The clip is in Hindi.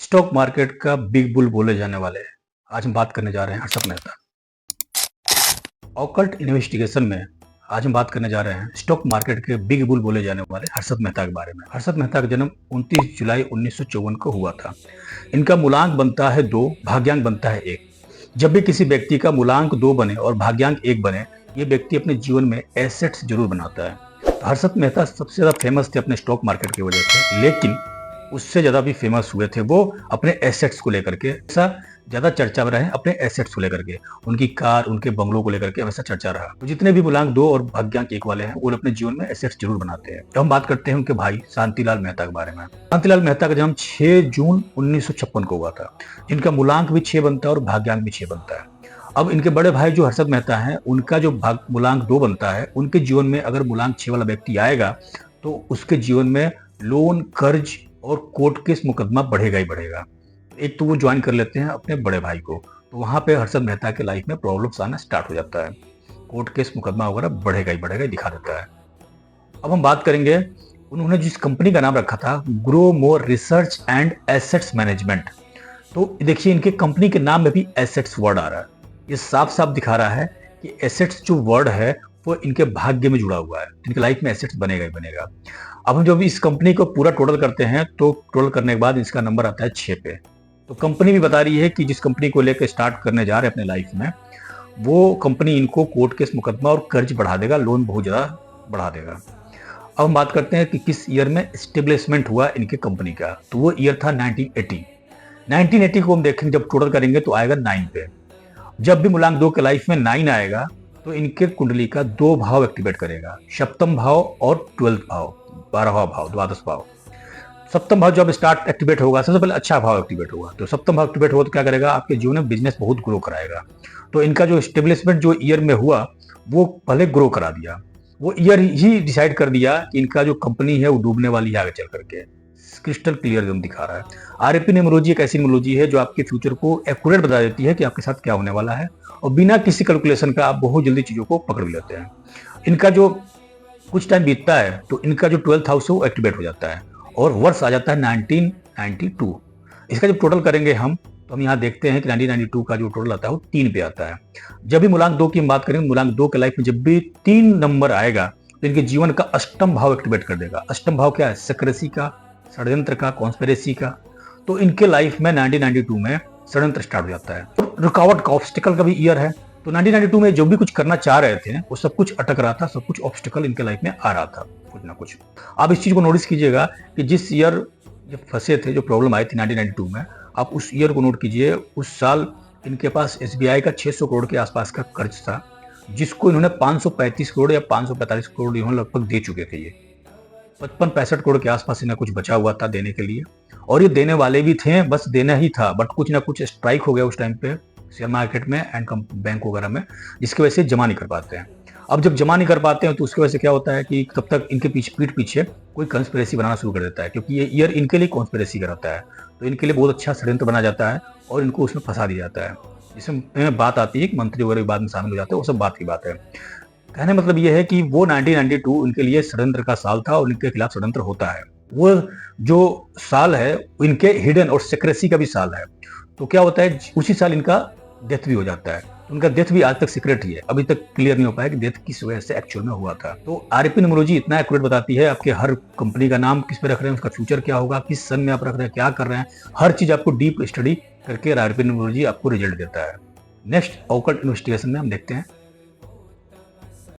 स्टॉक मार्केट का बिग बुल बोले जाने वाले आज हम बात करने जा रहे हैं हर्षद मेहता। ऑकल्ट इन्वेस्टिगेशन में आज हम बात करने जा रहे हैं स्टॉक मार्केट के बिग बुल बोले जाने वाले हर्षद मेहता के बारे में। हर्षद मेहता का जन्म 29 जुलाई 1954 को हुआ था। इनका मूलांक बनता है 2, भाग्यांक बनता है 1। जब भी किसी व्यक्ति का मूलांक 2 बने और भाग्यांक 1 बने, ये व्यक्ति अपने जीवन में एसेट्स जरूर बनाता है। हर्षद मेहता सबसे ज्यादा फेमस थे अपने स्टॉक मार्केट की वजह से, लेकिन उससे ज्यादा भी फेमस हुए थे वो अपने एसेट्स को लेकर के। ऐसा ज्यादा चर्चा में रहे अपने एसेट्स को लेकर के, उनकी कार, उनके बंगलों को लेकर के हमेशा चर्चा रहा। तो जितने भी मूलांक 2 और भाग्यांक 1 वाले हैं वो अपने जीवन में एसेट्स जरूर बनाते हैं। तो हम बात करते हैं उनके भाई शांतिलाल मेहता के बारे में। शांतिलाल मेहता का जन्म 6 जून 1956 को हुआ था। इनका मूलांक भी 6 बनता है और भाग्यांक भी 6 बनता है। अब इनके बड़े भाई जो हर्षद मेहता हैं, उनका जो मूलांक 2 बनता है, उनके जीवन में अगर मूलांक 6 वाला व्यक्ति आएगा तो उसके जीवन में लोन, कर्ज और कोर्ट केस मुकदमा बढ़ेगा ही बढ़ेगा। एक तो वो ज्वाइन कर लेते हैं अपने बड़े भाई को, तो वहां पे हर्षद मेहता के लाइफ में प्रॉब्लम्स आना स्टार्ट हो जाता है। कोर्ट केस मुकदमा वगैरह बढ़ेगा ही दिखा देता है। अब हम बात करेंगे, उन्होंने जिस कंपनी का नाम रखा था grow more research and assets management. तो देखिए इनके कंपनी के नाम में भी एसेट्स वर्ड आ रहा है। ये साफ साफ दिखा रहा है कि एसेट्स जो वर्ड है वो इनके भाग्य में जुड़ा हुआ है। इनके लाइफ में एसेट्स बनेगा ही बनेगा। अब हम जब इस कंपनी को पूरा टोटल करते हैं तो टोटल करने के बाद इसका नंबर आता है 6 पे। तो कंपनी भी बता रही है कि जिस कंपनी को लेकर स्टार्ट करने जा रहे हैं अपने लाइफ में, वो कंपनी इनको कोर्ट केस मुकदमा और कर्ज बढ़ा देगा, लोन बहुत ज्यादा बढ़ा देगा। अब हम बात करते हैं कि किस ईयर में एस्टेब्लिशमेंट हुआ इनके कंपनी का। तो वो ईयर था 1980। 1980 को हम देखेंगे, जब टोटल करेंगे तो आएगा 9 पे। जब भी मूलांक 2 के लाइफ में 9 आएगा तो इनके कुंडली का 2 भाव एक्टिवेट करेगा, सप्तम भाव और 12th भाव, 12वां भाव, द्वादश भाव। सप्तम भाव जब स्टार्ट एक्टिवेट होगा, सबसे पहले अच्छा भाव एक्टिवेट होगा। तो सप्तम भाव एक्टिवेट होगा तो क्या करेगा, आपके जीवन में बिजनेस बहुत ग्रो कराएगा। तो इनका जो स्टेब्लिशमेंट जो ईयर में हुआ वो पहले ग्रो करा दिया। वो ईयर ही डिसाइड कर दिया कि इनका जो कंपनी है वो डूबने वाली है आगे चल करके। क्रिस्टल क्लियर एकदम दिखा रहा है। आरएपी न्यूमरोलॉजी एक ऐसी न्यूमरोलॉजी है जो आपके फ्यूचर को एक्यूरेट बता देती है कि आपके साथ क्या होने वाला है, और बिना किसी कैलकुलेशन का आप बहुत जल्दी चीजों को पकड़ लेते हैं। इनका जो कुछ टाइम बीतता है तो इनका जो 12th हाउस है वो एक्टिवेट हो जाता है और वर्ष आ जाता है 1992। इसका जब टोटल करेंगे हम तो हम यहाँ देखते हैं कि 1992 का जो टोटल आता है वो 3 पे आता है। जब भी मूलांक 2 की हम बात करेंगे, मूलांक 2 के लाइफ में जब भी 3 नंबर आएगा तो इनके जीवन का अष्टम भाव एक्टिवेट कर देगा। अष्टम भाव क्या है, सक्रेसी का, षड्यंत्र का, कॉन्स्पिरेसी का। तो इनके लाइफ में 1992 में षड्यंत्र स्टार्ट हो जाता है। तो रुकावट का, ऑब्स्टिकल का भी ईयर है। तो 1992 में जो भी कुछ करना चाह रहे थे वो सब कुछ अटक रहा था, सब कुछ ऑब्स्टिकल इनके लाइफ में आ रहा था, कुछ ना कुछ। आप इस चीज को नोटिस कीजिएगा कि जिस ईयर जब फंसे थे, जो प्रॉब्लम आई थी 1992 में, आप उस ईयर को नोट कीजिए। उस साल इनके पास एसबीआई का 600 करोड़ के आसपास का कर्ज था, जिसको इन्होंने 535 करोड़ या 545 करोड़ इन्होंने लगभग दे चुके थे। ये 55-65 करोड़ के आसपास इन्हें कुछ बचा हुआ था देने के लिए, और ये देने वाले भी थे, बस देना ही था। बट कुछ ना कुछ स्ट्राइक हो गया उस टाइम पे शेयर मार्केट में एंड बैंक वगैरह में, जिसकी वजह से जमा नहीं कर पाते हैं। अब जब जमा नहीं कर पाते हैं तो उसकी वजह से क्या होता है कि तब तक इनके पीठ पीछे कोई कंस्पिरेसी बनाना शुरू कर देता है, क्योंकि ये ईयर इनके लिए कंस्पिरेसी का रहता है। तो इनके लिए बहुत अच्छा षड्यंत्र बना जाता है और इनको उसमें फंसा दिया जाता है। इसमें बात आती है कि मंत्री वगैरह बाद में शामिल हो जाते हैं, वो सब बात की बात है। कहने मतलब ये है कि वो 1992 उनके लिए षड्यंत्र का साल था और इनके खिलाफ षड्यंत्र होता है। वो जो साल है इनके हिडन और सीक्रेसी का भी साल है। तो क्या होता है, उसी साल इनका डेथ भी हो जाता है। उनका डेथ भी आज तक सीक्रेट ही है, अभी तक क्लियर नहीं हो पाया कि डेथ किस वजह से एक्चुअल में हुआ था। तो आरएपी न्यूमरोलॉजी इतना एक्यूरेट बताती है, आपके हर कंपनी का नाम किस पे रख रहे हैं, उसका फ्यूचर क्या होगा, किस सन में आप रख रहे हैं, क्या कर रहे हैं, हर चीज आपको डीप स्टडी करके आरएपी न्यूमरोलॉजी आपको रिजल्ट देता है। नेक्स्ट ऑकल्ट इन्वेस्टिगेशन में हम देखते हैं